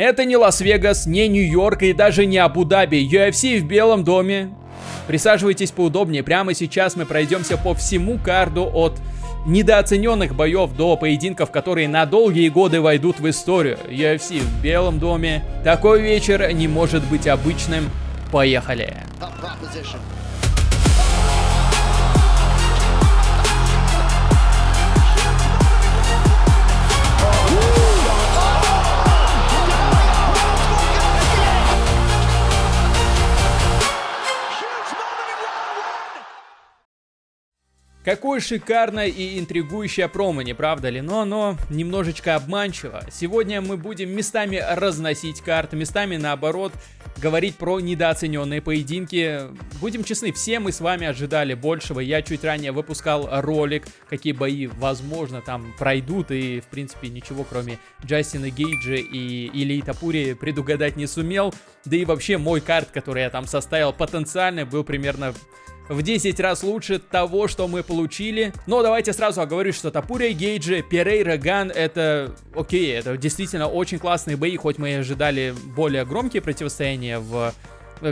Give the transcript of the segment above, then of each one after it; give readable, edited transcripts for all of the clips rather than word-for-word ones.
Это не Лас-Вегас, не Нью-Йорк и даже не Абу-Даби. UFC в Белом доме. Присаживайтесь поудобнее. Прямо сейчас мы пройдемся по всему карду от недооцененных боев до поединков, которые на долгие годы войдут в историю. UFC в Белом доме. Такой вечер не может быть обычным. Поехали. Какое шикарное и интригующее промо, не правда ли? Но оно немножечко обманчиво. Сегодня мы будем местами разносить карты, местами наоборот говорить про недооцененные поединки. Будем честны, все мы с вами ожидали большего. Я чуть ранее выпускал ролик, какие бои, возможно, там пройдут. И, в принципе, ничего кроме Джастина Гейджа и Илии Тапури предугадать не сумел. Да и вообще мой карт, который я там составил, потенциально был примерно в 10 раз лучше того, что мы получили. Но давайте сразу оговорюсь, что Тапури Гейджи, Перейра Ган — это окей, это действительно очень классные бои, хоть мы и ожидали более громкие противостояния в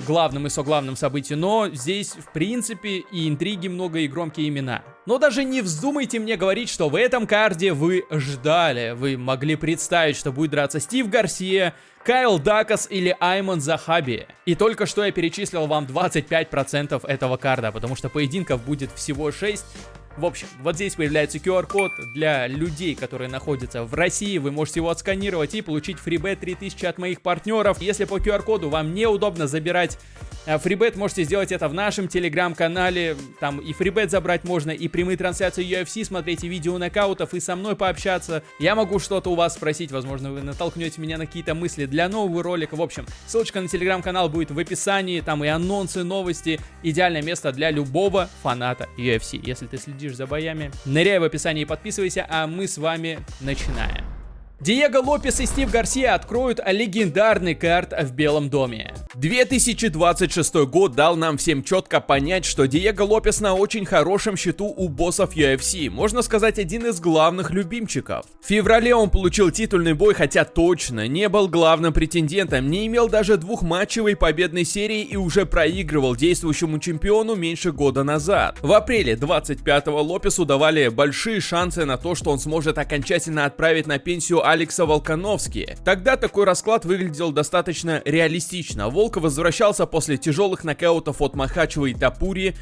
главном и соглавном событии, но здесь, в принципе, и интриги много, и громкие имена. Но даже не вздумайте мне говорить, что в этом карде вы ждали. Вы могли представить, что будет драться Стив Гарсия, Кайл Дакас или Айман Захаби. И только что я перечислил вам 25% этого карда, потому что поединков будет всего 6. В общем, вот здесь появляется QR-код для людей, которые находятся в России. Вы можете его отсканировать и получить фрибет 3000 от моих партнеров. Если по QR-коду вам неудобно забирать фрибет, можете сделать это в нашем телеграм-канале. Там и фрибет забрать можно, и прямые трансляции UFC смотреть, и видео нокаутов, и со мной пообщаться. Я могу что-то у вас спросить, возможно, вы натолкнете меня на какие-то мысли для нового ролика. В общем, ссылочка на телеграм-канал будет в описании. Там и анонсы, новости. Идеальное место для любого фаната UFC. Если ты следишь за боями, ныряй в описании и подписывайся, а мы с вами начинаем. Диего Лопес и Стив Гарсия откроют легендарный карт в Белом доме. 2026 год дал нам всем четко понять, что Диего Лопес на очень хорошем счету у боссов UFC, можно сказать, один из главных любимчиков. В феврале он получил титульный бой, хотя точно не был главным претендентом, не имел даже двухматчевой победной серии и уже проигрывал действующему чемпиону меньше года назад. В апреле 25-го Лопесу давали большие шансы на то, что он сможет окончательно отправить на пенсию Алекса Волкановски. Тогда такой расклад выглядел достаточно реалистично. Волк возвращался после тяжелых нокаутов от Махачева и Тапури.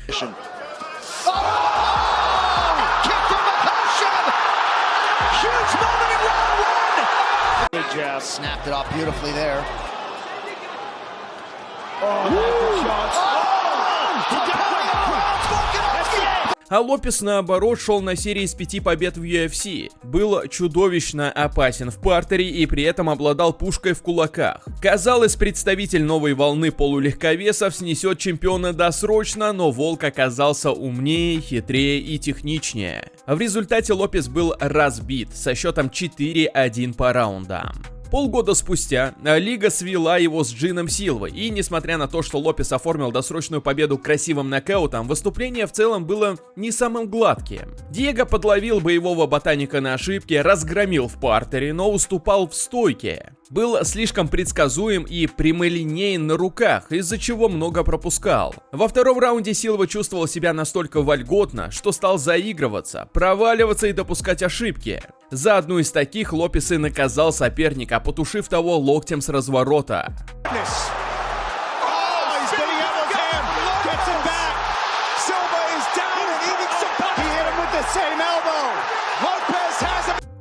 А Лопес, наоборот, шел на серии из 5 побед в UFC. Был чудовищно опасен в партере и при этом обладал пушкой в кулаках. Казалось, представитель новой волны полулегковесов снесет чемпиона досрочно, но Волк оказался умнее, хитрее и техничнее. В результате Лопес был разбит со счетом 4-1 по раундам. Полгода спустя Лига свела его с Джином Силвой, и несмотря на то, что Лопес оформил досрочную победу красивым нокаутом, выступление в целом было не самым гладким. Диего подловил боевого ботаника на ошибке, разгромил в партере, но уступал в стойке. Был слишком предсказуем и прямолинеен на руках, из-за чего много пропускал. Во втором раунде Силва чувствовал себя настолько вольготно, что стал заигрываться, проваливаться и допускать ошибки. За одну из таких Лопес и наказал соперника, потушив того локтем с разворота.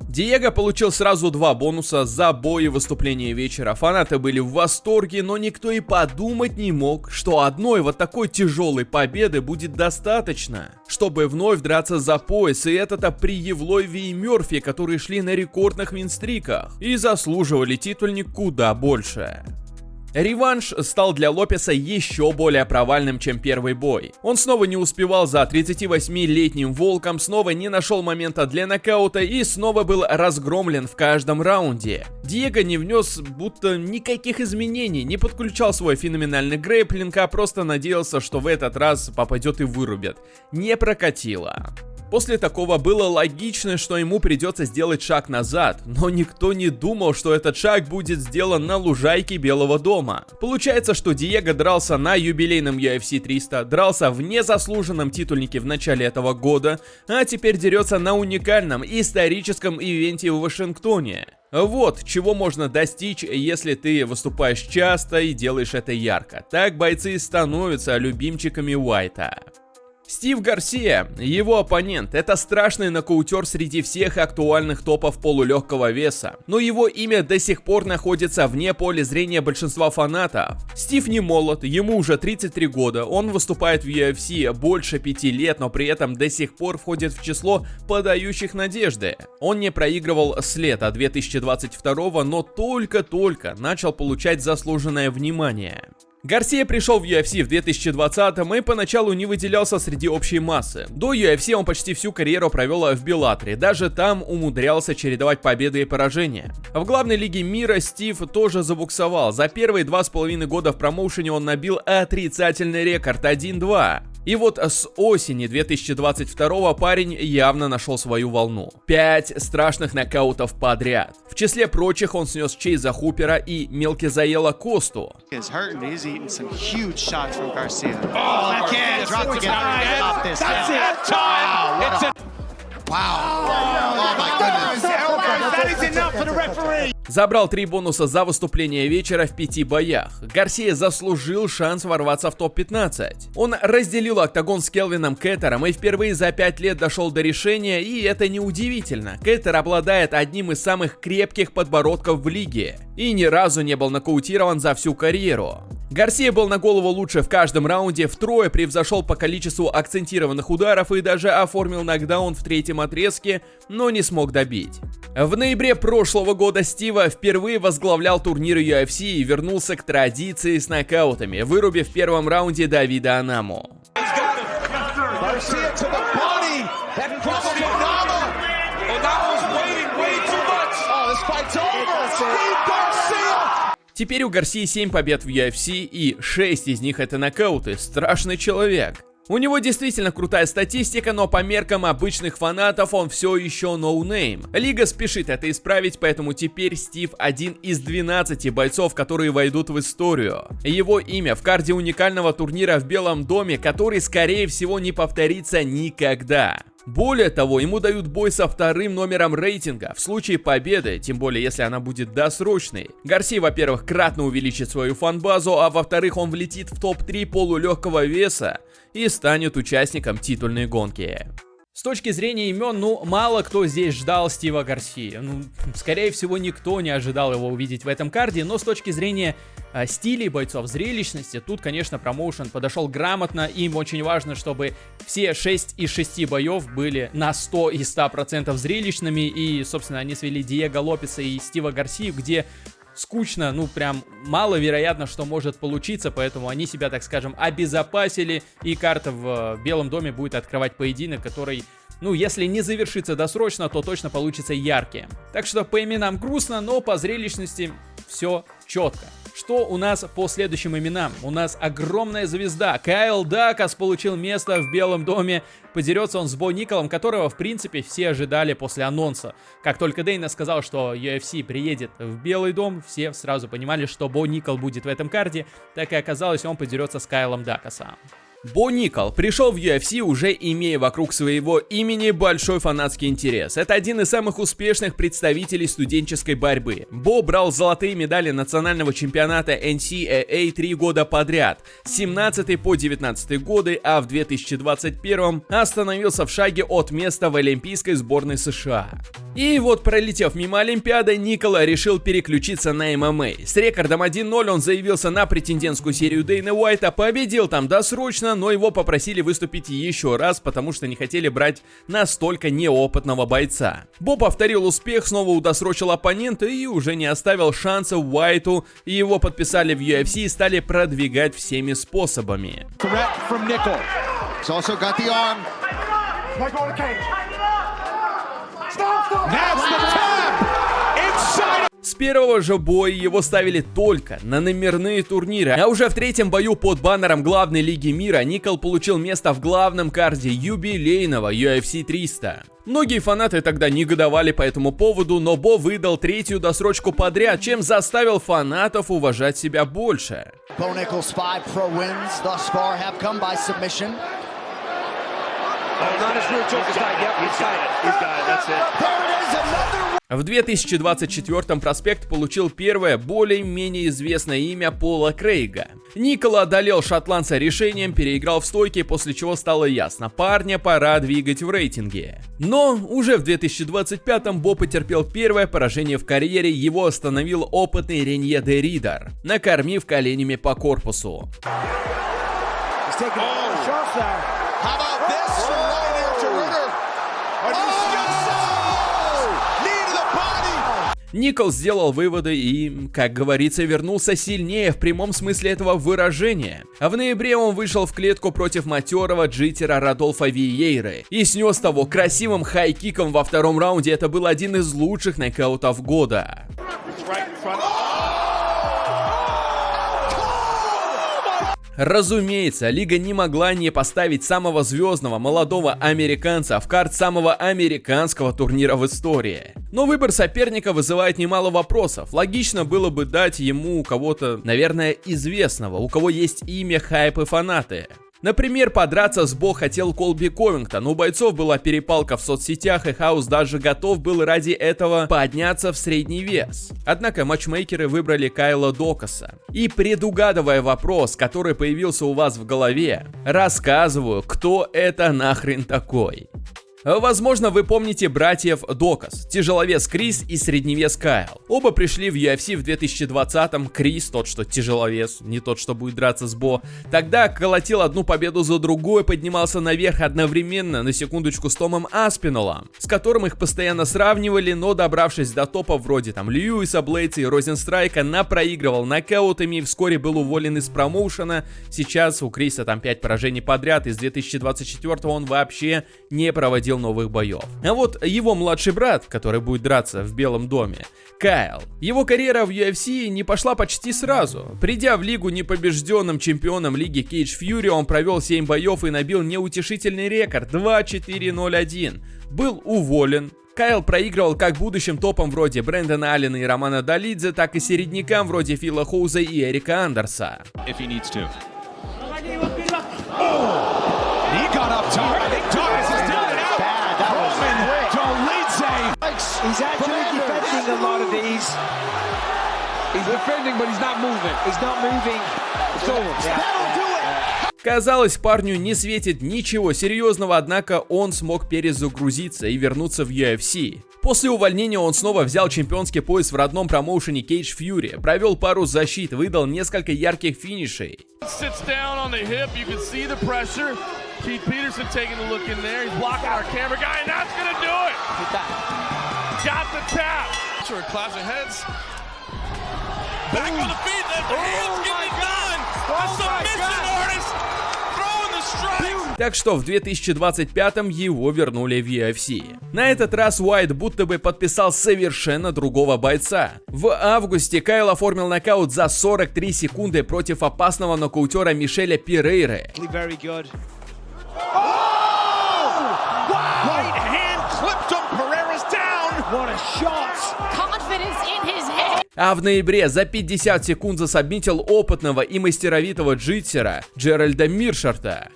Диего получил сразу 2 бонуса за бой и выступление вечера. Фанаты были в восторге, но никто и подумать не мог, что одной вот такой тяжелой победы будет достаточно, чтобы вновь драться за пояс, и это при Евлоеве и Мерфи, которые шли на рекордных винстриках и заслуживали титульник куда больше. Реванш стал для Лопеса еще более провальным, чем первый бой. Он снова не успевал за 38-летним Волком, снова не нашел момента для нокаута и снова был разгромлен в каждом раунде. Диего не внес будто никаких изменений, не подключал свой феноменальный грэпплинг, а просто надеялся, что в этот раз попадет и вырубит. Не прокатило. После такого было логично, что ему придется сделать шаг назад, но никто не думал, что этот шаг будет сделан на лужайке Белого дома. Получается, что Диего дрался на юбилейном UFC 300, дрался в незаслуженном титульнике в начале этого года, а теперь дерется на уникальном историческом ивенте в Вашингтоне. Вот чего можно достичь, если ты выступаешь часто и делаешь это ярко. Так бойцы становятся любимчиками Уайта. Стив Гарсия, его оппонент, это страшный нокаутер среди всех актуальных топов полулегкого веса, но его имя до сих пор находится вне поля зрения большинства фанатов. Стив не молод, ему уже 33 года, он выступает в UFC больше 5 лет, но при этом до сих пор входит в число подающих надежды. Он не проигрывал с лета 2022, но только-только начал получать заслуженное внимание. Гарсия пришел в UFC в 2020-м и поначалу не выделялся среди общей массы. До UFC он почти всю карьеру провел в Беллатре, даже там умудрялся чередовать победы и поражения. В главной лиге мира Стив тоже забуксовал. За первые 2,5 года в промоушене он набил отрицательный рекорд 1-2. И вот с осени 2022 парень явно нашел свою волну. 5 страшных нокаутов подряд. В числе прочих он снес Чейза Хупера и Мелкизаела Косту. Забрал 3 бонуса за выступление вечера в 5 боях. Гарсия заслужил шанс ворваться в топ-15. Он разделил октагон с Келвином Кеттером и впервые за 5 лет дошел до решения, и это неудивительно. Кеттер обладает одним из самых крепких подбородков в лиге и ни разу не был нокаутирован за всю карьеру. Гарсия был на голову лучше в каждом раунде, втрое превзошел по количеству акцентированных ударов и даже оформил нокдаун в 3-м отрезке, но не смог добить. В ноябре прошлого года Стива впервые возглавлял турнир UFC и вернулся к традиции с нокаутами, вырубив в первом раунде Давида Анаму. Теперь у Гарсии 7 побед в UFC, и 6 из них это нокауты. Страшный человек. У него действительно крутая статистика, но по меркам обычных фанатов он все еще ноунейм. Лига спешит это исправить, поэтому теперь Стив один из 12 бойцов, которые войдут в историю. Его имя в карде уникального турнира в Белом доме, который скорее всего не повторится никогда. Более того, ему дают бой со 2-м номером рейтинга. В случае победы, тем более если она будет досрочной, Гарсия, во-первых, кратно увеличит свою фан-базу, а во-вторых, он влетит в топ-3 полулегкого веса и станет участником титульной гонки. С точки зрения имен, мало кто здесь ждал Стива Гарсии. Скорее всего, никто не ожидал его увидеть в этом карде, но с точки зрения стилей бойцов, зрелищности, тут, конечно, промоушен подошел грамотно. Им очень важно, чтобы все 6 из 6 боев были на 100 и 100% зрелищными, и, собственно, они свели Диего Лопеса и Стива Гарсию, где скучно, прям маловероятно, что может получиться, поэтому они себя, так скажем, обезопасили, и карта в Белом доме будет открывать поединок, который, если не завершится досрочно, то точно получится ярким. Так что по именам грустно, но по зрелищности все четко. Что у нас по следующим именам? У нас огромная звезда. Кайл Дакас получил место в Белом доме. Подерется он с Бо Николом, которого, в принципе, все ожидали после анонса. Как только Дейна сказал, что UFC приедет в Белый дом, все сразу понимали, что Бо Никол будет в этом карде. Так и оказалось, он подерется с Кайлом Дакасом. Бо Никол пришел в UFC, уже имея вокруг своего имени большой фанатский интерес. Это один из самых успешных представителей студенческой борьбы. Бо брал золотые медали национального чемпионата NCAA 3 года подряд, с 17 по 19 годы, а в 2021 остановился в шаге от места в олимпийской сборной США. И вот, пролетев мимо Олимпиады, Никола решил переключиться на ММА. С рекордом 1-0 он заявился на претендентскую серию Дейны Уайта, победил там досрочно, но его попросили выступить еще раз, потому что не хотели брать настолько неопытного бойца. Бо повторил успех, снова удосрочил оппонента и уже не оставил шанса Уайту, и его подписали в UFC и стали продвигать всеми способами. С первого же боя его ставили только на номерные турниры, а уже в третьем бою под баннером главной лиги мира Никол получил место в главном карде юбилейного UFC 300. Многие фанаты тогда негодовали по этому поводу, но Бо выдал третью досрочку подряд, чем заставил фанатов уважать себя больше. В 2024 проспект получил первое, более-менее известное имя Пола Крейга. Никол одолел шотландца решением, переиграл в стойке, после чего стало ясно, парня пора двигать в рейтинге. Но уже в 2025-м Бо потерпел первое поражение в карьере, его остановил опытный Ренье де Ридер, накормив коленями по корпусу. Никол сделал выводы и, как говорится, вернулся сильнее в прямом смысле этого выражения. А в ноябре он вышел в клетку против матерого джиттера Родольфо Виейры и снес того красивым хай-киком во втором раунде. Это был один из лучших нокаутов года. Разумеется, лига не могла не поставить самого звездного молодого американца в карт самого американского турнира в истории. Но выбор соперника вызывает немало вопросов. Логично было бы дать ему кого-то, наверное, известного, у кого есть имя, хайп и фанаты. Например, подраться с Бо хотел Колби Ковингтон, у бойцов была перепалка в соцсетях, и Хаус даже готов был ради этого подняться в средний вес. Однако матчмейкеры выбрали Кайла Докаса. И предугадывая вопрос, который появился у вас в голове, рассказываю, кто это нахрен такой. Возможно, вы помните братьев Докас, тяжеловес Крис и средневес Кайл. Оба пришли в UFC в 2020-м, Крис, тот, что тяжеловес, не тот, что будет драться с Бо, тогда колотил одну победу за другой, поднимался наверх одновременно, на секундочку, с Томом Аспиноллом, с которым их постоянно сравнивали, но добравшись до топов вроде там Льюиса Блейдса и Розенстрайка, напроигрывал нокаутами и вскоре был уволен из промоушена. Сейчас у Криса там 5 поражений подряд, из 2024-го он вообще не проводил новых боев. А вот его младший брат, который будет драться в Белом доме, Кайл, его карьера в UFC не пошла почти сразу. Придя в лигу непобежденным чемпионом лиги Cage Fury, он провел 7 боев и набил неутешительный рекорд 2-4-0-1. Был уволен. Кайл проигрывал как будущим топам вроде Брэндона Аллена и Романа Долидзе, так и середнякам вроде Фила Хоуза и Эрика Андерса. He's actually defending a lot of these. He's defending, but he's not moving. He's not moving. It's over. That'll do it. Казалось, парню не светит ничего серьезного, однако он смог перезагрузиться и вернуться в UFC. После увольнения он снова взял чемпионский пояс в родном промоушене Cage Fury, провел пару защит, выдал несколько ярких финишей. Keith Peterson taking a look in there. He's blocking our camera guy, and that's gonna do it. Got the tap. Sure, clash of heads. Back on the feet. The hands getting it done. The submission artist throwing the strikes. Так что в 2025-м его вернули в UFC. На этот раз Уайт будто бы подписал совершенно другого бойца. В августе Кайл оформил нокаут за 43 секунды против опасного нокаутера Мишеля Перейры. Right hand clipped him. Pereira's down. What a shot. Confidence in his head. А в ноябре за 50 секунд засабмитил опытного и мастеровитого джиттера Джеральда Миршарта.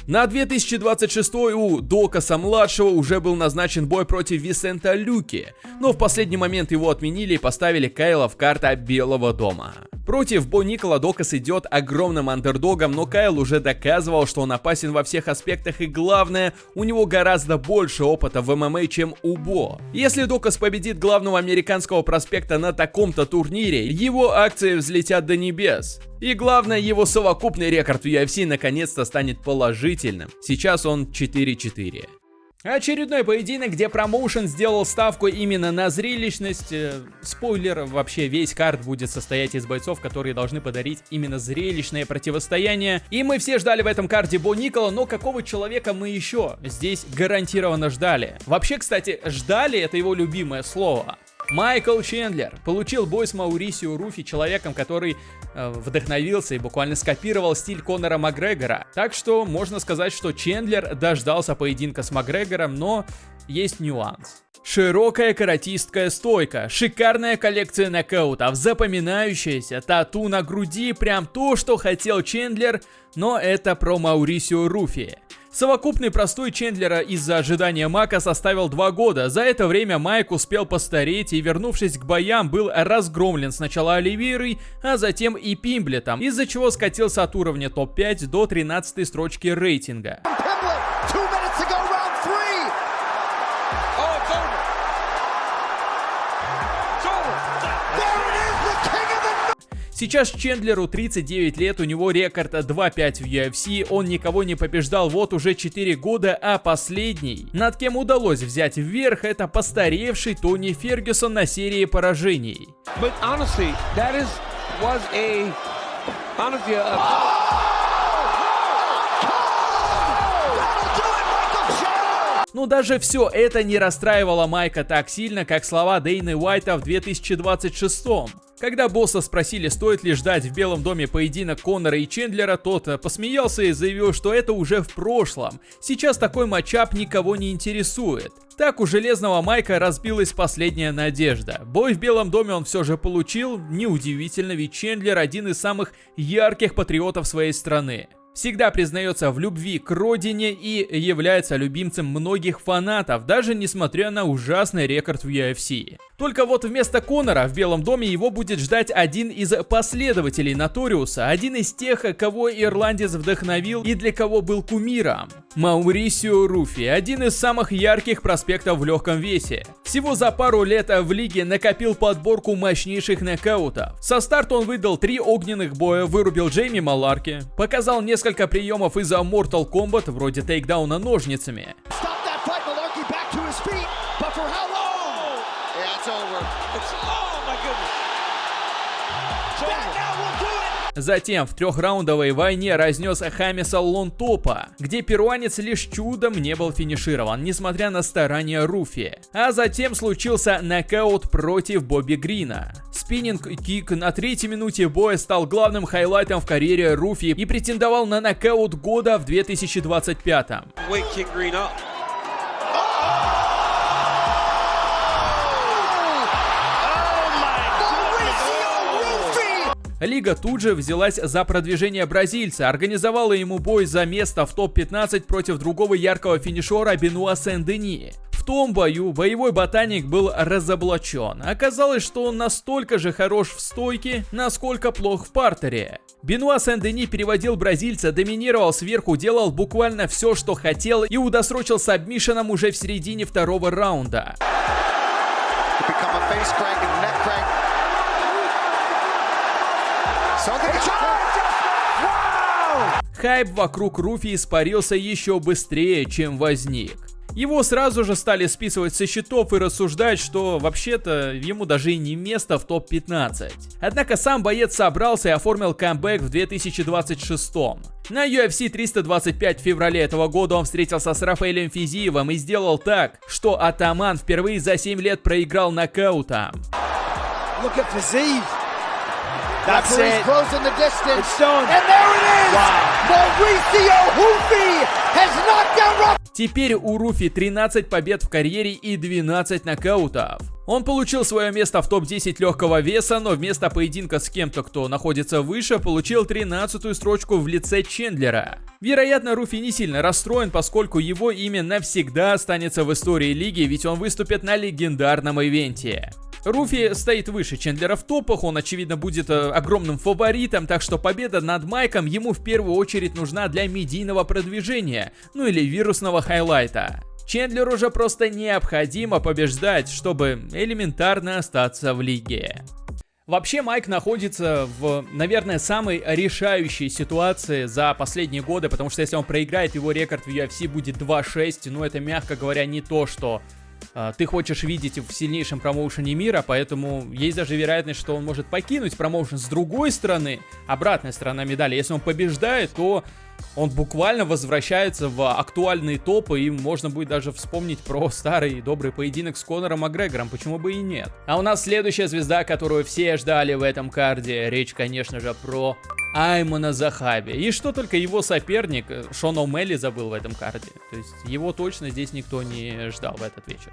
На 2026 у Докаса-младшего уже был назначен бой против Висента Люки, но в последний момент его отменили и поставили Кайла в карта Белого дома. Против Бо Никола Докас идет огромным андердогом, но Кайл уже доказывал, что он опасен во всех аспектах, и главное, у него гораздо больше опыта в ММА, чем у Бо. Если Докас победит главного американского проспекта на таком-то турнире, его акции взлетят до небес. И главное, его совокупный рекорд в UFC наконец-то станет положительным. Сейчас он 4-4. Очередной поединок, где промоушен сделал ставку именно на зрелищность. Спойлер, вообще весь карт будет состоять из бойцов, которые должны подарить именно зрелищное противостояние. И мы все ждали в этом карте Бо Никкола, но какого человека мы еще здесь гарантированно ждали? Вообще, кстати, ждали — это его любимое слово. Майкл Чендлер получил бой с Маурисио Руфи, человеком, который вдохновился и буквально скопировал стиль Конора Макгрегора. Так что можно сказать, что Чендлер дождался поединка с Макгрегором, но есть нюанс. Широкая каратистская стойка, шикарная коллекция нокаутов, запоминающаяся, тату на груди, прям то, что хотел Чендлер, но это про Маурисио Руфи. Совокупный простой Чендлера из-за ожидания Мака составил 2 года. За это время Майк успел постареть и, вернувшись к боям, был разгромлен сначала Оливейрой, а затем и Пимблетом, из-за чего скатился от уровня топ-5 до 13-й строчки рейтинга. Сейчас Чендлеру 39 лет, у него рекорд 2-5 в UFC, он никого не побеждал вот уже 4 года, а последний, над кем удалось взять вверх, это постаревший Тони Фергюсон на серии поражений. Но даже все это не расстраивало Майка так сильно, как слова Дейны Уайта в 2026. Когда босса спросили, стоит ли ждать в Белом доме поединок Конора и Чендлера, тот посмеялся и заявил, что это уже в прошлом. Сейчас такой матчап никого не интересует. Так у Железного Майка разбилась последняя надежда. Бой в Белом доме он все же получил, неудивительно, ведь Чендлер один из самых ярких патриотов своей страны. Всегда признается в любви к родине и является любимцем многих фанатов, даже несмотря на ужасный рекорд в UFC. Только вот вместо Конора в Белом доме его будет ждать один из последователей Ноториуса, один из тех, кого ирландец вдохновил и для кого был кумиром. Маурисио Руфи, один из самых ярких проспектов в легком весе. Всего за пару лет в лиге накопил подборку мощнейших нокаутов. Со старта он выдал 3 огненных боя, вырубил Джейми Маларки, показал несколько приемов из Mortal Kombat, вроде тейкдауна ножницами. Затем в 3-раундовой войне разнес Хамиса Лонтопа, где перуанец лишь чудом не был финиширован, несмотря на старания Руфи. А затем случился нокаут против Бобби Грина. Спиннинг-кик на 3-й минуте боя стал главным хайлайтом в карьере Руфи и претендовал на нокаут года в 2025-м. Лига тут же взялась за продвижение бразильца, организовала ему бой за место в топ-15 против другого яркого финишера Бенуа Сен-Дени. В том бою боевой ботаник был разоблачен. Оказалось, что он настолько же хорош в стойке, насколько плох в партере. Бенуа Сен-Дени переводил бразильца, доминировал сверху, делал буквально все, что хотел, и удосрочил сабмишеном уже в середине 2-го раунда. Хайп вокруг Руфи испарился еще быстрее, чем возник. Его сразу же стали списывать со счетов и рассуждать, что вообще-то ему даже и не место в топ-15. Однако сам боец собрался и оформил камбэк в 2026. На UFC 325 в феврале этого года он встретился с Рафаэлем Физиевым и сделал так, что атаман впервые за 7 лет проиграл нокаутом. That's it. Closing the distance. It's done. And there it is. Wow. Mauricio Rufi has knocked down Ruff. Теперь у Руфи 13 побед в карьере и 12 нокаутов. Он получил свое место в топ-10 легкого веса, но вместо поединка с кем-то, кто находится выше, получил 13-ю строчку в лице Чендлера. Вероятно, Руфи не сильно расстроен, поскольку его имя навсегда останется в истории лиги, ведь он выступит на легендарном ивенте. Руфи стоит выше Чендлера в топах, он очевидно будет огромным фаворитом, так что победа над Майком ему в первую очередь нужна для медийного продвижения, ну или вирусного хайлайта. Чендлеру же просто необходимо побеждать, чтобы элементарно остаться в лиге. Вообще Майк находится в, наверное, самой решающей ситуации за последние годы, потому что если он проиграет, его рекорд в UFC будет 2-6, ну это, мягко говоря, не то, что ты хочешь видеть в сильнейшем промоушене мира, поэтому есть даже вероятность, что он может покинуть промоушен. С другой стороны, обратная сторона медали, если он побеждает, то он буквально возвращается в актуальные топы, и можно будет даже вспомнить про старый добрый поединок с Конором Макгрегором, почему бы и нет. А у нас следующая звезда, которую все ждали в этом карде, речь, конечно же, про Аймана Захаби. И что только его соперник Шон О'Мелли забыл в этом карде. То есть его точно здесь никто не ждал в этот вечер.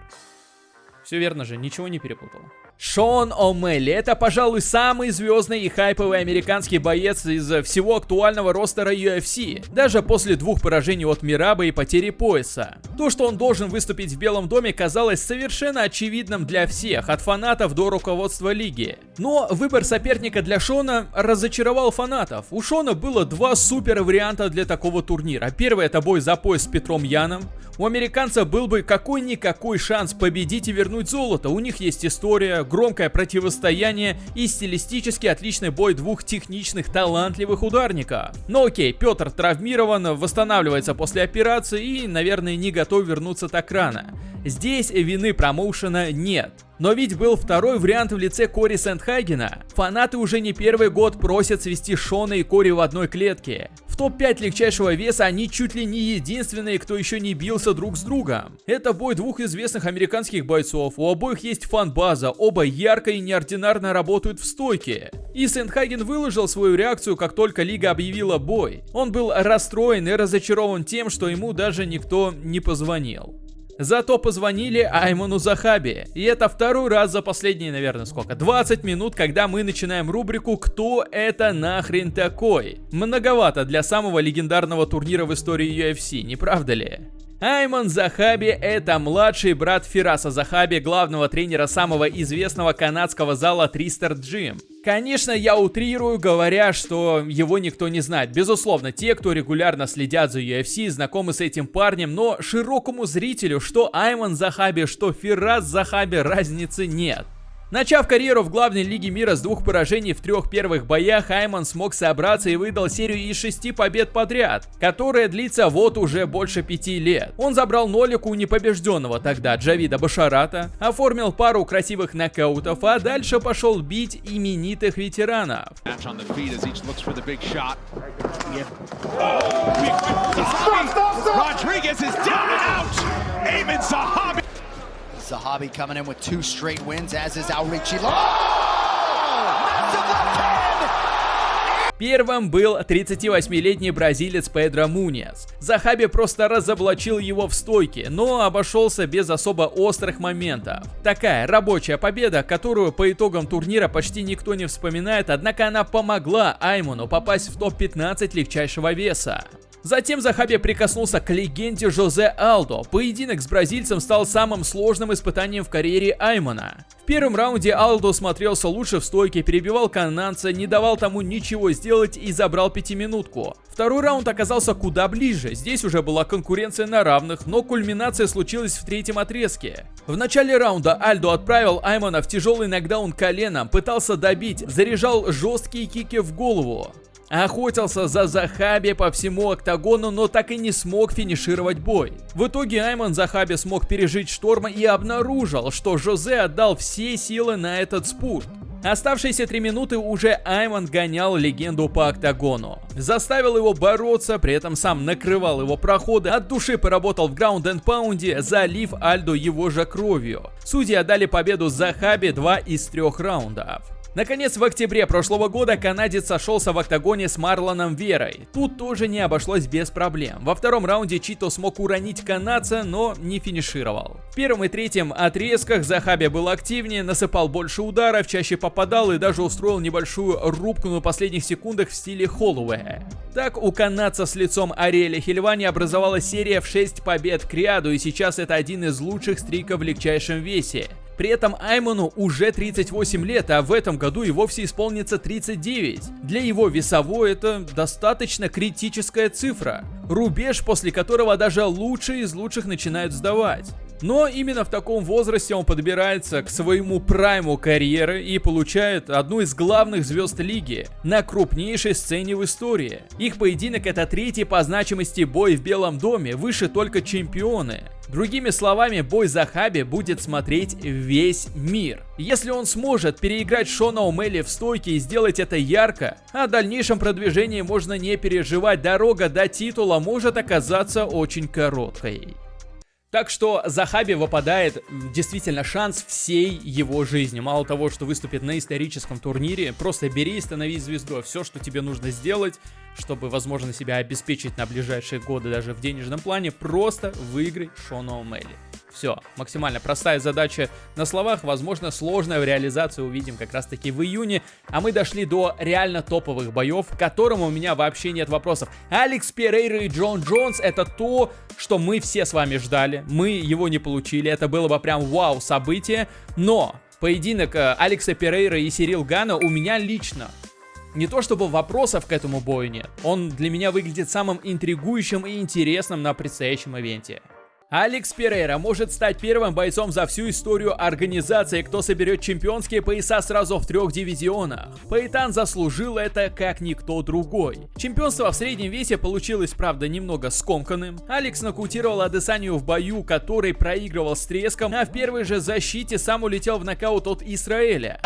Все верно же, ничего не перепутал. Шон О'Мелли — это, пожалуй, самый звездный и хайповый американский боец из всего актуального ростера UFC, даже после 2 поражений от Мираба и потери пояса. То, что он должен выступить в Белом доме, казалось совершенно очевидным для всех, от фанатов до руководства лиги. Но выбор соперника для Шона разочаровал фанатов. У Шона было 2 супер варианта для такого турнира. Первый — это бой за пояс с Петром Яном. У американца был бы какой-никакой шанс победить и вернуть золото. У них есть история, громкое противостояние и стилистически отличный бой 2 техничных, талантливых ударников. Но окей, Петр травмирован, восстанавливается после операции и, наверное, не готов вернуться так рано. Здесь вины промоушена нет. Но ведь был второй вариант в лице Кори Сэндхагена. Фанаты уже не первый год просят свести Шона и Кори в одной клетке. В топ-5 легчайшего веса они чуть ли не единственные, кто еще не бился друг с другом. Это бой 2 известных американских бойцов, у обоих есть фан-база, оба ярко и неординарно работают в стойке. И Сэндхаген выложил свою реакцию, как только лига объявила бой. Он был расстроен и разочарован тем, что ему даже никто не позвонил. Зато позвонили Айману Захаби. И это второй раз за последние, наверное, 20 минут, когда мы начинаем рубрику «Кто это нахрен такой?». Многовато для самого легендарного турнира в истории UFC, не правда ли? Айман Захаби — это младший брат Фираса Захаби, главного тренера самого известного канадского зала Three-Star Gym. Конечно, я утрирую, говоря, что его никто не знает. Безусловно, те, кто регулярно следят за UFC, знакомы с этим парнем, но широкому зрителю, что Айман Захаби, что Фирас Захаби, разницы нет. Начав карьеру в главной лиге мира с 2 поражений в 3 первых боях, Айман смог собраться и выдал серию из 6 побед подряд, которая длится вот уже больше 5 лет. Он забрал нолик у непобежденного тогда Джавида Башарата, оформил пару красивых нокаутов, а дальше пошел бить именитых ветеранов. Zahabi coming in with 2 straight wins, as is Aurichi. Massive left hand! Первым был 38-летний бразилец Педро Муньес. Захаби просто разоблачил его в стойке, но обошелся без особо острых моментов. Такая рабочая победа, которую по итогам турнира почти никто не вспоминает, однако она помогла Айману попасть в топ-15 легчайшего веса. Затем Захаби прикоснулся к легенде Жозе Алдо. Поединок с бразильцем стал самым сложным испытанием в карьере Аймана. В первом раунде Алдо смотрелся лучше в стойке, перебивал канадца, не давал тому ничего сделать и забрал 5-минутку. Второй раунд оказался куда ближе, здесь уже была конкуренция на равных, но кульминация случилась в третьем отрезке. В начале раунда Альдо отправил Аймана в тяжелый нокдаун коленом, пытался добить, заряжал жесткие кики в голову. Охотился за Захаби по всему октагону, но так и не смог финишировать бой. В итоге Айман Захаби смог пережить шторм и обнаружил, что Жозе отдал все силы на этот спорт. Оставшиеся 3 минуты уже Айман гонял легенду по октагону. Заставил его бороться, при этом сам накрывал его проходы, от души поработал в граунд-энд-паунде, залив Альдо его же кровью. Судьи отдали победу Захаби 2 из 3 раундов. Наконец, в октябре прошлого года канадец сошелся в октагоне с Марлоном Верой. Тут тоже не обошлось без проблем. Во втором раунде Чито смог уронить канадца, но не финишировал. В первом и третьем отрезках Захаби был активнее, насыпал больше ударов, чаще попадал и даже устроил небольшую рубку на последних секундах в стиле Холлоуэя. Так у канадца с лицом Ариэля Хельвани образовалась серия в 6 побед к ряду, и сейчас это один из лучших стриков в легчайшем весе. При этом Айману уже 38 лет, а в этом году и вовсе исполнится 39. Для его весовой это достаточно критическая цифра. Рубеж, после которого даже лучшие из лучших начинают сдавать. Но именно в таком возрасте он подбирается к своему прайму карьеры и получает одну из главных звезд лиги на крупнейшей сцене в истории. Их поединок — это третий по значимости бой в Белом доме, выше только чемпионы. Другими словами, бой Захаби будет смотреть весь мир. Если он сможет переиграть Шона О'Мелли в стойке и сделать это ярко, о дальнейшем продвижении можно не переживать, дорога до титула может оказаться очень короткой. Так что Захаби выпадает действительно шанс всей его жизни. Мало того, что выступит на историческом турнире, просто бери и становись звездой. Все, что тебе нужно сделать, чтобы, возможно, себя обеспечить на ближайшие годы даже в денежном плане, просто выиграй Шона О'Мелли. Все, максимально простая задача на словах, возможно, сложная в реализации увидим как раз таки в июне. А мы дошли до реально топовых боев, к которым у меня вообще нет вопросов. Алекс Перейра и Джон Джонс — это то, что мы все с вами ждали. Мы его не получили, это было бы прям вау событие. Но поединок Алекса Перейра и Сирил Гана у меня лично не то чтобы вопросов к этому бою нет. Он для меня выглядит самым интригующим и интересным на предстоящем ивенте. Алекс Перейра может стать первым бойцом за всю историю организации, кто соберет чемпионские пояса сразу в 3 дивизионах. Пейтан заслужил это как никто другой. Чемпионство в среднем весе получилось, правда, немного скомканным. Алекс нокаутировал Адесанию в бою, который проигрывал с треском, а в первой же защите сам улетел в нокаут от Израиля.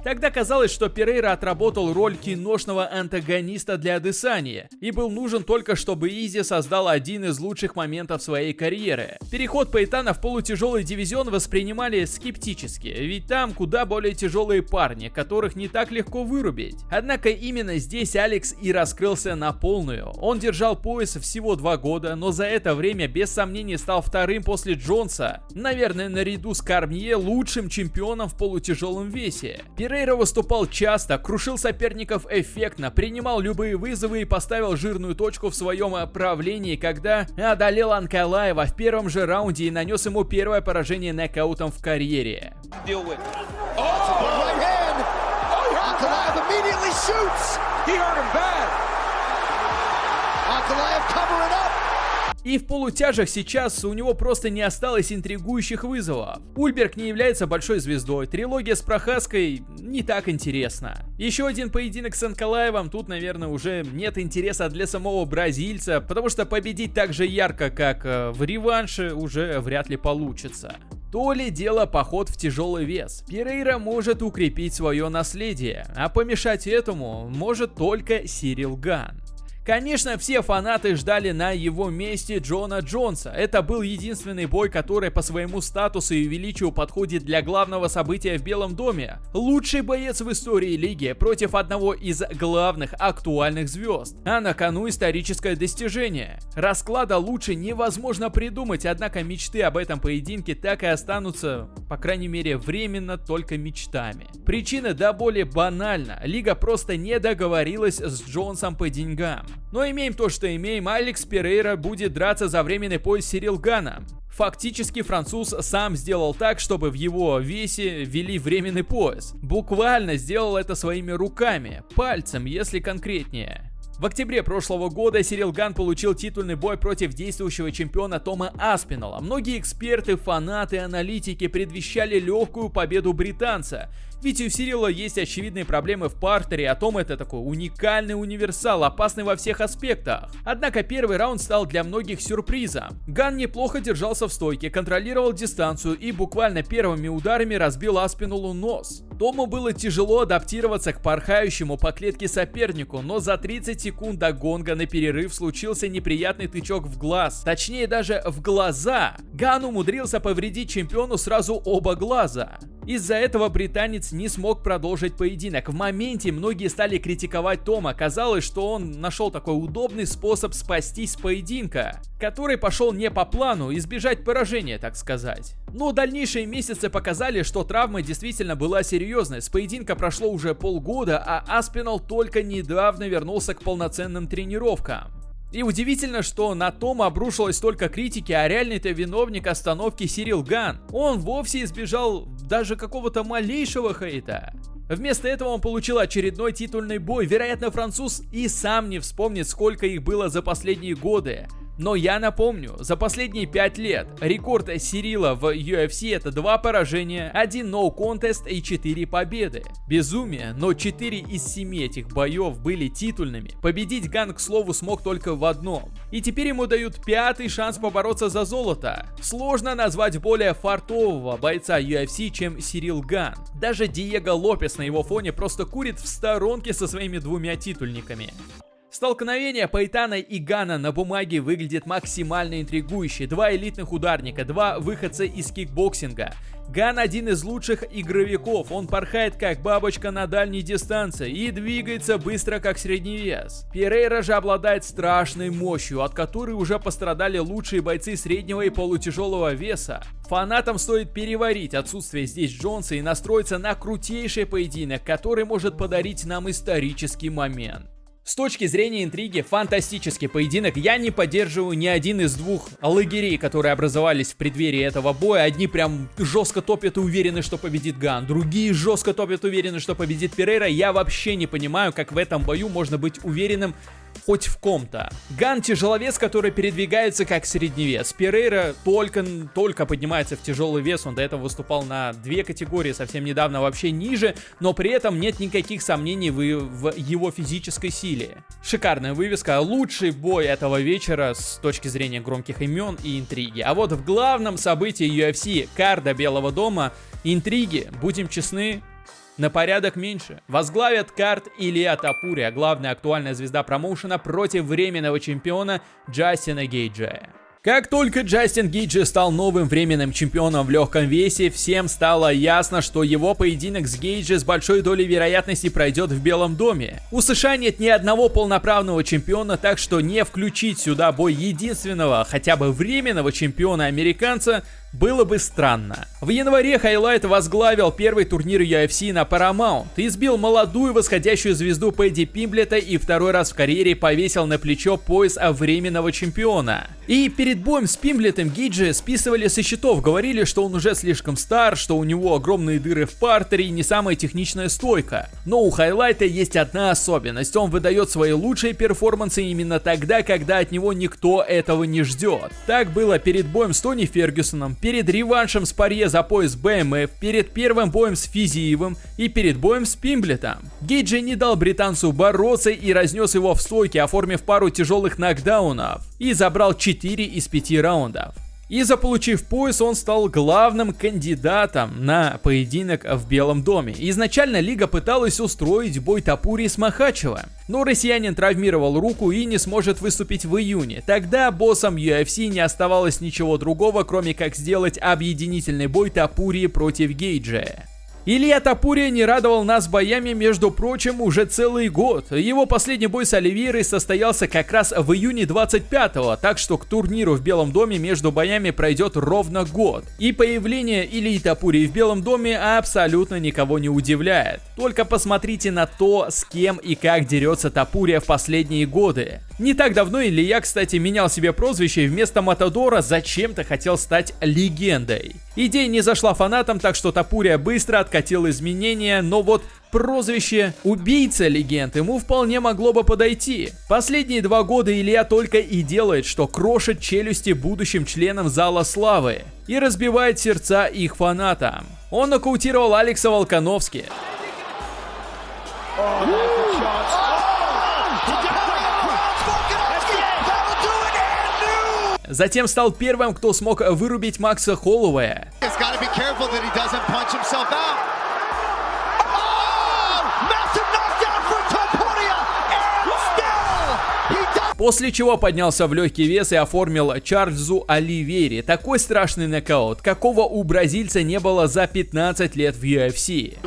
Тогда казалось, что Перейра отработал роль киношного антагониста для Адесании и был нужен только, чтобы Изи создал один из лучших моментов своей карьеры. Переход Пейтана в полутяжелый дивизион воспринимали скептически, ведь там куда более тяжелые парни, которых не так легко вырубить. Однако именно здесь Алекс и раскрылся на полную. Он держал пояс всего 2 года, но за это время без сомнений стал вторым после Джонса. Наверное, наряду с Кормье лучшим чемпионом в полутяжелом весе. Перейра выступал часто, крушил соперников эффектно, принимал любые вызовы и поставил жирную точку в своем правлении, когда одолел Анкалаева в первом же раунде и нанес ему первое поражение нокаутом в карьере. И в полутяжах сейчас у него просто не осталось интригующих вызовов. Ульберг не является большой звездой, трилогия с Прохаской не так интересна. Еще один поединок с Анкалаевым, тут, наверное, уже нет интереса для самого бразильца, потому что победить так же ярко, как в реванше, уже вряд ли получится. То ли дело поход в тяжелый вес. Перейра может укрепить свое наследие, а помешать этому может только Сирил Ган. Конечно, все фанаты ждали на его месте Джона Джонса. Это был единственный бой, который по своему статусу и величию подходит для главного события в Белом доме. Лучший боец в истории лиги против одного из главных актуальных звезд. А на кону историческое достижение. Расклада лучше невозможно придумать, однако мечты об этом поединке так и останутся, по крайней мере, временно только мечтами. Причина до боли банальна. Лига просто не договорилась с Джонсом по деньгам. Но имеем то, что имеем. Алекс Перейра будет драться за временный пояс Сирил Гана. Фактически француз сам сделал так, чтобы в его весе ввели временный пояс. Буквально сделал это своими руками, пальцем, если конкретнее. В октябре прошлого года Сирил Ган получил титульный бой против действующего чемпиона Тома Аспинала. Многие эксперты, фанаты, аналитики предвещали легкую победу британца. Ведь у Сирила есть очевидные проблемы в партере, а Том это такой уникальный универсал, опасный во всех аспектах. Однако первый раунд стал для многих сюрпризом. Ган неплохо держался в стойке, контролировал дистанцию и буквально первыми ударами разбил Аспиналу нос. Тому было тяжело адаптироваться к порхающему по клетке сопернику, но за 30 секунд до гонга на перерыв случился неприятный тычок в глаз, точнее даже в глаза. Ган умудрился повредить чемпиону сразу оба глаза. Из-за этого британец не смог продолжить поединок. В моменте многие стали критиковать Тома. Казалось, что он нашел такой удобный способ спастись с поединка, который пошел не по плану, избежать поражения, так сказать. Но дальнейшие месяцы показали, что травма действительно была серьезной. С поединка прошло уже полгода, а Аспинал только недавно вернулся к полноценным тренировкам. И удивительно, что на Тома обрушилась только критики, а реальный-то виновник остановки Сирил Ган. Он вовсе избежал даже какого-то малейшего хейта. Вместо этого он получил очередной титульный бой. Вероятно, француз и сам не вспомнит, сколько их было за последние годы. Но я напомню, за последние 5 лет рекорд Сирила в UFC это 2 поражения, 1 no contest и 4 победы. Безумие, но 4 из 7 этих боев были титульными. Победить Ган, к слову, смог только в одном. И теперь ему дают 5-й шанс побороться за золото. Сложно назвать более фартового бойца UFC, чем Сирил Ган. Даже Диего Лопес на его фоне просто курит в сторонке со своими 2 титульниками. Столкновение Пайтана и Гана на бумаге выглядит максимально интригующе. 2 элитных ударника, 2 выходца из кикбоксинга. Ган один из лучших игровиков, он порхает как бабочка на дальней дистанции и двигается быстро как средний вес. Перейра же обладает страшной мощью, от которой уже пострадали лучшие бойцы среднего и полутяжелого веса. Фанатам стоит переварить отсутствие здесь Джонса и настроиться на крутейший поединок, который может подарить нам исторический момент. С точки зрения интриги, фантастический поединок. Я не поддерживаю ни один из 2 лагерей, которые образовались в преддверии этого боя. Одни прям жестко топят и уверены, что победит Ган. Другие жестко топят и уверены, что победит Перейра. Я вообще не понимаю, как в этом бою можно быть уверенным хоть в ком-то. Ган тяжеловес, который передвигается как средневес. Перейра только поднимается в тяжелый вес. Он до этого выступал на 2 категории, совсем недавно вообще ниже, но при этом нет никаких сомнений в его физической силе. Шикарная вывеска, лучший бой этого вечера с точки зрения громких имен и интриги. А вот в главном событии UFC, карда Белого дома, интриги, будем честны, на порядок меньше. Возглавят карт Илья Топурия, главная актуальная звезда промоушена, против временного чемпиона Джастина Гейджа. Как только Джастин Гейджи стал новым временным чемпионом в легком весе, всем стало ясно, что его поединок с Гейджи с большой долей вероятности пройдет в Белом доме. У США нет ни одного полноправного чемпиона, так что не включить сюда бой единственного, хотя бы временного чемпиона-американца было бы странно. В январе Highlight возглавил первый турнир UFC на Paramount, избил молодую восходящую звезду Пэдди Пимблета и 2-й раз в карьере повесил на плечо пояс временного чемпиона. И перед боем с Пимблетом Гейджи списывали со счетов, говорили, что он уже слишком стар, что у него огромные дыры в партере и не самая техничная стойка. Но у Highlight есть одна особенность, он выдает свои лучшие перформансы именно тогда, когда от него никто этого не ждет. Так было перед боем с Тони Фергюсоном, перед реваншем с Порье за пояс БМФ, перед первым боем с Физиевым и перед боем с Пимблетом. Гейджи не дал британцу бороться и разнес его в стойке, оформив пару тяжелых нокдаунов, и забрал 4 из 5 раундов. И заполучив пояс, он стал главным кандидатом на поединок в Белом доме. Изначально лига пыталась устроить бой Топурии с Махачевым, но россиянин травмировал руку и не сможет выступить в июне. Тогда боссам UFC не оставалось ничего другого, кроме как сделать объединительный бой Топурии против Гейджа. Илья Топурия не радовал нас боями, между прочим, уже целый год. Его последний бой с Оливейрой состоялся как раз в июне 25-го, так что к турниру в Белом доме между боями пройдет ровно год. И появление Ильи Топурии в Белом доме абсолютно никого не удивляет. Только посмотрите на то, с кем и как дерется Топурия в последние годы. Не так давно Илья, кстати, менял себе прозвище и вместо Матадора зачем-то хотел стать легендой. Идея не зашла фанатам, так что Топурия быстро откатил изменения, но вот прозвище «Убийца легенд» ему вполне могло бы подойти. Последние 2 года Илья только и делает, что крошит челюсти будущим членам Зала Славы и разбивает сердца их фанатам. Он нокаутировал Алекса Волконовски. Затем стал первым, кто смог вырубить Макса Холлоуэя. После чего поднялся в легкий вес и оформил Чарльзу Оливейре такой страшный нокаут, какого у бразильца не было за 15 лет в UFC.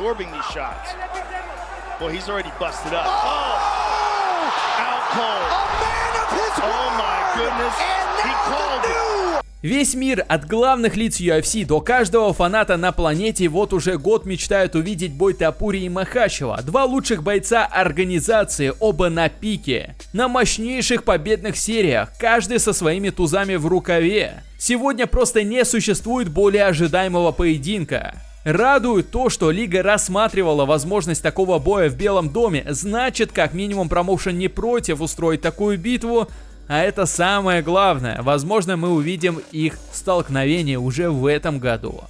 Весь мир, от главных лиц UFC до каждого фаната на планете, вот уже год мечтают увидеть бой Топури и Махачева. Два лучших бойца организации, оба на пике. На мощнейших победных сериях, каждый со своими тузами в рукаве. Сегодня просто не существует более ожидаемого поединка. Радует то, что Лига рассматривала возможность такого боя в Белом доме, значит, как минимум промоушен не против устроить такую битву. А это самое главное, возможно, мы увидим их столкновение уже в этом году.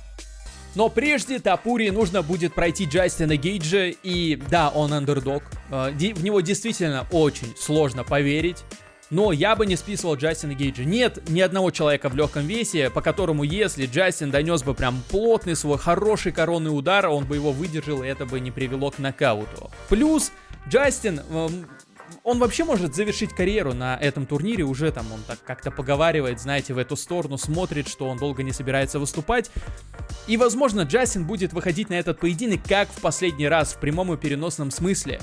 Но прежде Топури нужно будет пройти Джастина Гейджа, и да, он андердог, в него действительно очень сложно поверить, но я бы не списывал Джастина Гейджа. Нет ни одного человека в легком весе, по которому если Джастин донес бы прям плотный свой хороший коронный удар, он бы его выдержал, и это бы не привело к нокауту. Плюс Джастин... Он вообще может завершить карьеру на этом турнире, уже там он так как-то поговаривает, знаете, в эту сторону, смотрит, что он долго не собирается выступать. И, возможно, Джастин будет выходить на этот поединок как в последний раз, в прямом и переносном смысле.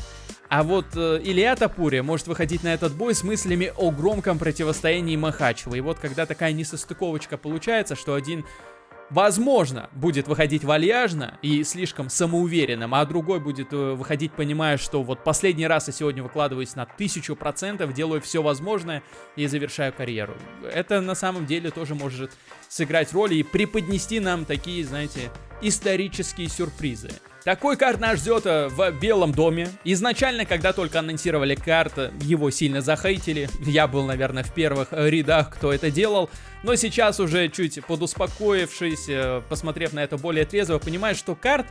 А вот Илья Топури может выходить на этот бой с мыслями о громком противостоянии Махачева. И вот когда такая несостыковочка получается, что один... возможно, будет выходить вальяжно и слишком самоуверенным, а другой будет выходить, понимая, что вот последний раз я сегодня выкладываюсь на 1000%, делаю все возможное и завершаю карьеру. Это на самом деле тоже может сыграть роль и преподнести нам такие, знаете, исторические сюрпризы. Такой карт нас ждет в Белом доме. Изначально, когда только анонсировали карт, его сильно захейтили. Я был, наверное, в первых рядах, кто это делал. Но сейчас уже чуть подуспокоившись, посмотрев на это более трезво, понимаю, что карт,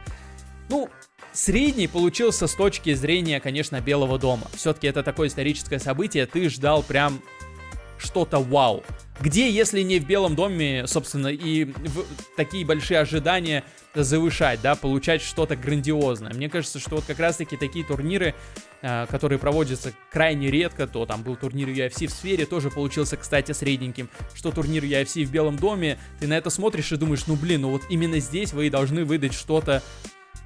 ну, средний получился с точки зрения, конечно, Белого дома. Все-таки это такое историческое событие, ты ждал прям что-то вау. Где, если не в Белом доме, собственно, и такие большие ожидания завышать, да, получать что-то грандиозное. Мне кажется, что вот как раз-таки такие турниры, которые проводятся крайне редко, то там был турнир UFC в сфере, тоже получился, кстати, средненьким, что турнир UFC в Белом доме, ты на это смотришь и думаешь, ну блин, ну вот именно здесь вы должны выдать что-то,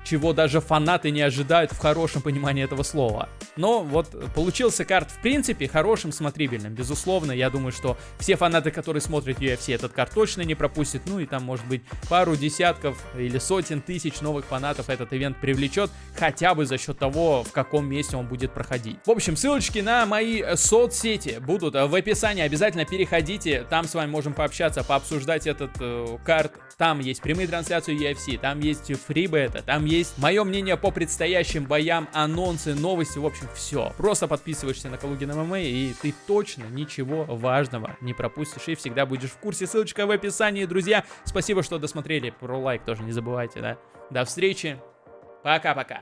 чего даже фанаты не ожидают в хорошем понимании этого слова. Но вот получился карт в принципе хорошим, смотрибельным. Безусловно, я думаю, что все фанаты, которые смотрят UFC, этот карт точно не пропустят. Ну и там, может быть, пару десятков или сотен тысяч новых фанатов этот ивент привлечет, хотя бы за счет того, в каком месте он будет проходить. В общем, ссылочки на мои соцсети будут в описании. Обязательно переходите, там с вами можем пообщаться, пообсуждать этот карт. Там есть прямые трансляции UFC, там есть фрибеты, там есть мое мнение по предстоящим боям, анонсы, новости, в общем, все. Просто подписываешься на Калугин ММА, и ты точно ничего важного не пропустишь и всегда будешь в курсе. Ссылочка в описании, друзья. Спасибо, что досмотрели. Про лайк тоже не забывайте, да. До встречи. Пока-пока.